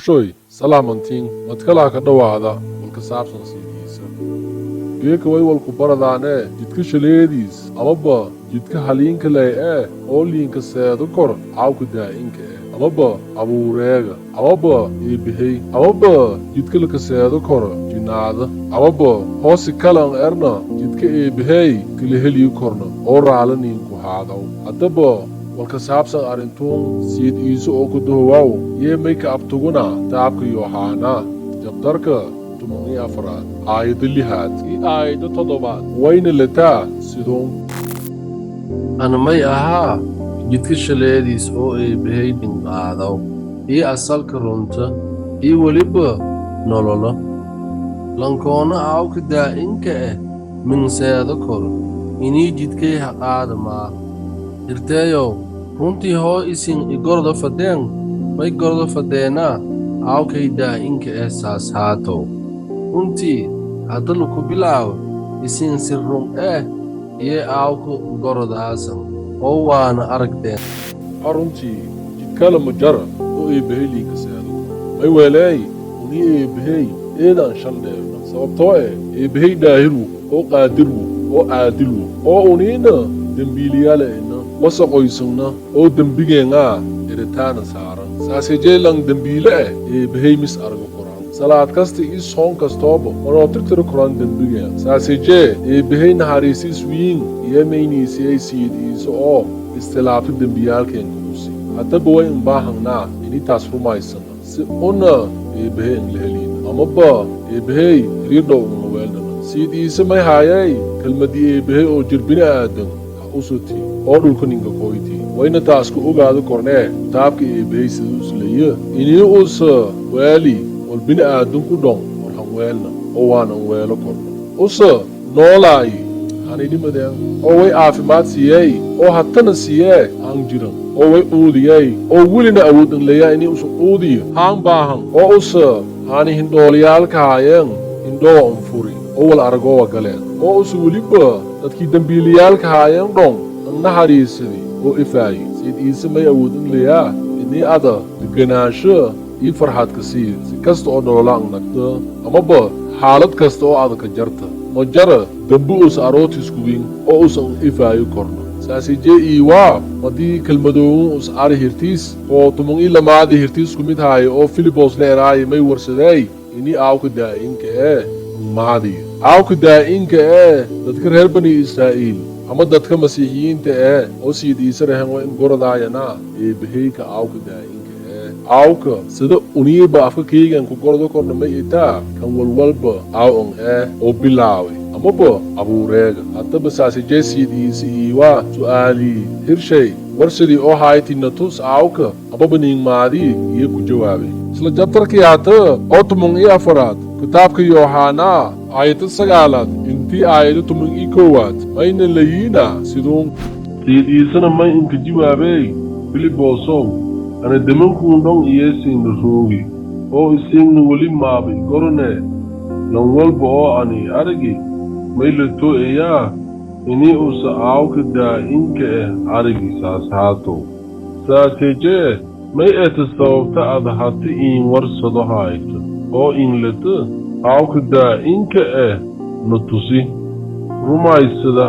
Bushoy, Salamanting, Matkala Kadawada, Walkasabson CDs. Geek away Walkuparadane, Jidké sheleedis, Amaba, Jidké Halinkale, Olink Sedokor, Aukuda Inke, Amaba, Abu Rega, Amaba, Ebihe, Amaba, Jidké Sedokor, Jinaadé, Amaba, Hosikalan Erna, Jidké Ebihe, Kiliheli Corner, or Alanin Kuhado, Adaba. Walkasabsan arintun siid iisu oo ku duhuwaw yee mayka abtuguna taabka yohaana jabtarka tumangi afraad aayada lihaad i aayada toddobaad wayna lataa siduun anamay ahaa jidka shaleediis oo eebbahaynin qaadaw ii asalka runta ii weliba nololo lankoona aawka daa'inka minseeda kor inii jidkay ha qaadamaa irteeyow runtii hoo isin igorda fadeen may gorda fadeena aawkay daa'inka saas haatow runtii hadda laku bilaaw isin sirrun iyo aawka gorodaasan oo waana aragteen runtii jidkala majara oo eebbahay liinka seedo may weeleey unii eebbahay eedaan shandheerna sababtoo eebbahay daahiru oo qaadiru oo caadilu oo uniina dembiiliyaala wasaqoysugna oo dembigeengaa eritaana saaran saasejeelang dembiile eebbahay mis arga koraan salaad kasta ii soon kastooba wanoo tirtiri koraan dembigeen saasejee eebbahay naxariisiis wiin iyo mayniisiyay siidiisa oo istilaafi dembiyaalkeenka usi haddaba way inbaahangnaa initaas rumaysana si una eebbahay inlaheliina amaba eebbahay riidhow unaweeldhana siidiisa may haayay kelmadii eebbahay oo jirbini aadan usuti oo dhulka ninka koyti wayna taasku ogaado kornee taabka eebbahay siduus leeya inii usa waali wal bini aadan ku dhon warhan weelna oo waanan weelo korno usa noolaayi hanidhimadeen oo way caafimaad siiyey oo hatana siiyee aan jiran oo way uudiyey oo welina awoodan leeyaa inii usa uudiyo haan baahan oo usa haani hindhooliyaalka haayeen hindhoowa unfuri oo wal aragoowa galeen oo usa weliba dadkii dembiiliyaalka haayeen dhon naxariisadii oo ifaayi siid iise may awoodin leeyaa inii ada deganaansho ii farxadka sii si kasta oo nololaan nagta amaba xaalad kasta oo adaka jarta ma jara dembi usa arootiskubin oo usan ifaayi korno saasijee iiwaa madii kelmadoowun us ari hirtiis oo tumun ii lamaadi hirtiis kumid haaye oo filibos leeraaye may warsadeey inii aawka daa'inka maadi aawka daa'inka dadka reer bani israa'iil ama dadka masiixiyiinta oo siidiisa rahan waa in gorodaayanaa eebbahayka aawka daa'inka aawka sida uniiba afka keygan ku gordo korna may itaa kan walwalba aawan oo bilaaway amaba abuureega haddaba saasijee siidiisa iiwaa su'aalii hirshay warsadii oo haaytina tus aawka amaba niingmaadii iyo ku jawaabay isla jabtarkii hata oo tumun ii afaraad kitaabka yooxanaa aayada sagaalaad intii aayada tumun ii koowaad mayna layiina siduun siidiisana may inka jawaabey filiboosow ana demankuun dhon iyeesiinna roogi oo isiigna weli maabay gorone lan walba oo ani aragi may la too'ayaa inii usa aawka daa'inka aragi saas haatow saasejee may eta sababta ad hata iin warsado haayta oo inlata aawka daa'inka na tusi rumaysada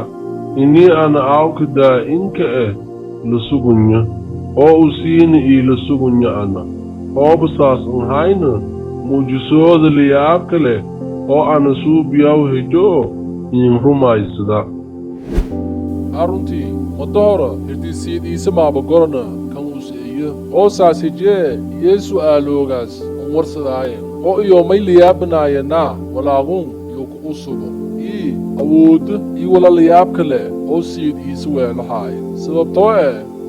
inii ana aawka daa'inka la sugunya oo usiina iila sugunya ana ooba saas anhayna muujisooda liyaabka leh oo ana suubiyaw hejo iin rumaysada aruntii madoora hirtisiidiisa maaba gorana kan useeya oo saasijee iyo su'aaloogaas an warsadaayen oo iyo may liyaabanaayana walaaquun iyo ku usubo ii awooda ii wala liyaabka leh oo siidiisa weelahaaya sababtoo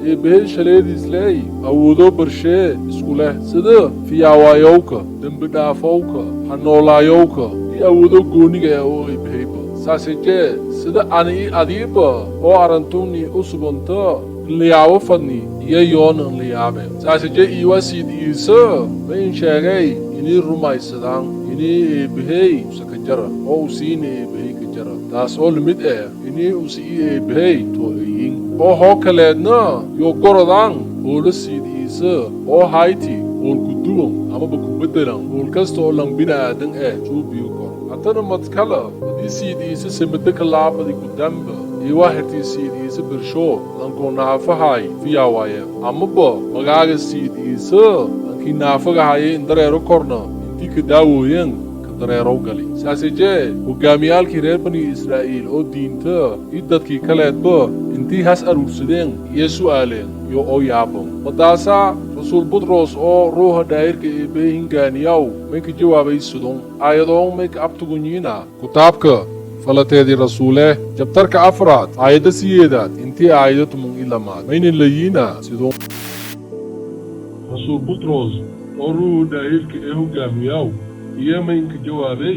eebbahay shaleediis leey awoodoo barshee isku leh sida fiyawaayowka dembi dhaafowka hanoolaayowka ii awoodoo gooniga oo eebbahayba saasijee sida ani ii adiiba oo arantuunii u subanta liyaabo fadni iyo yoonan liyaabeen saasijee iiwaa siidiisa ma in sheegay inii rumaysadaan inii eebbahay usaka jara oo usiina eebbahay ka jara taas oo limid inii usi ii eebbahay too'ayin oo hoo kaleedna yoo gorodaan oo la siidiisa oo hayti هول كدوم أما بكبدلن هول كستو لن بنا آدن شو بيوكر أتنا متكلا دي سيديس سمتك اللعبة دي قدامب واحد سيديس برشو لنكو نافهاي في عوايا أما با مغاق سيديس لنكي نافهاي اندريرو كورنا انتي كداوين dareerow gali saase jee hogaamiyaalkii reer bani israa'iil oo diinta iyo dadkii kaleedba intii has aruursadeen iyo su'aaleen iyo oo yaabon madaasaa rasuul butros oo ruuha daa'irka eebbee hingaaniyaw mayka jawaabay sidon aayadoon mayka abtugunyiina kutaabka falateedii rasuule jabtarka afraad aayadda siyeedaad intii aayadda tumun ilamaad maynan layiina sidon rasuul butros oo ruuha daa'irka ee hogaamiyaw iyo maynka jawaabay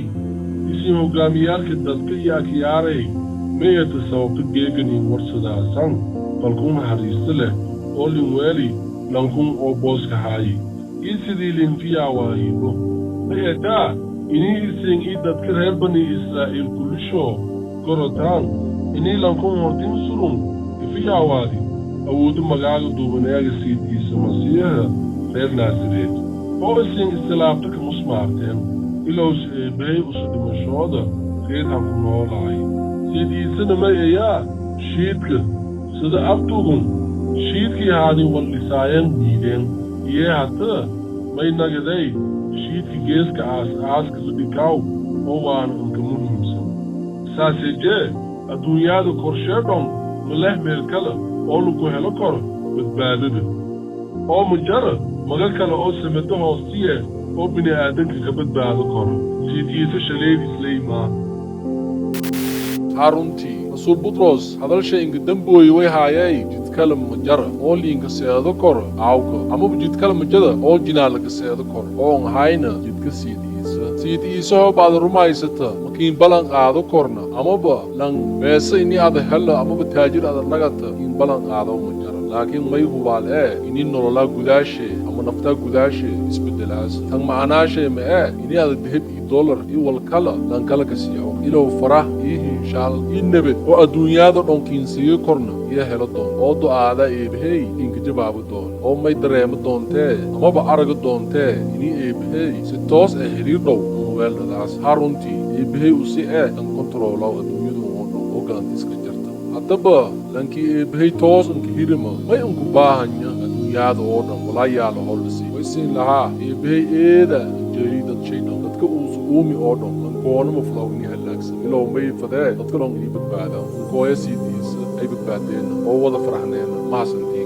isin hogaamiyaalka dadka iyo akiyaaray mayata sababta geeganiin warsadaasan balkun naxariista leh oo linweeli lankun oo booska haayi ii sidii linfiyaawaayinbo mayataa inii isin ii dadka reer bani israa'iil kulishoo gorotaan inii lankun hortin surun ifiyaawaadi awoodu magaaga duubanaaga siidiisa masiiha reer naasireed oo isin istilaabta ka musmaarteen ilowse eebbey usudhimashooda geedhan ku noolaay siidiisana mayayaa shiidka sida abtugun shiidkii haadin waldhisaayeen diideen iyee hata may nagaday shiidki geeska aas-aaska ludhikaaw oo waana inka muhiimsan saase jee adduunyaada korshee dhon maleh meel kale oo lagu helo karo badbaadada oo majara maga kale oo samado hoostiye oo bini aadanka ka badbaado karo siidiisa shaleedis leymaa haruntii rasuul butros hadalsha inka dambooyi way haayay jidkala majara oo liinka seedo koro aawka amaba jidkala majada oo jinaalaga seedo koro oon hayna jidka siidiisa hoo baada rumaysata makiin balan qaado korna amaba lan beesa ini ada hella amaba taajir ada nagata in balan qaado majara laakiin may hubaal ini nololaa gudaashe ama naftaa gudaashe isbedelaas tan macanaashe ma ini ada dahab iyo dollar iyo walkala lan kala kasiyaw ilow farah iyo hinshaal iyo nebed oo adduunyaada dhonkiinsiiyo korna iyo helo doon oo du'aada eebahey inka jawaabo doon oo may dareemo doontee amaba araga doontee ini eebahey si toos xiriir dhow weeldadaas haruntii eebahey usi dan kontroolow adduunyadu oo dhan oo galantiiska jarta haddaba lankii eebahey toos inka hirima may inku baahanya adduunyaada oo dhan walaa yaalo howlasi waysiin lahaa eebahey eeda jeeridad shaydhan dadka uusu uumi oo dhan lankoonama fulaw ini halaagsan ilow may fadee dadka dhan inii badbaada lankooya siidiisa ay badbaadeenna oo wada faraxneenna mahadsantii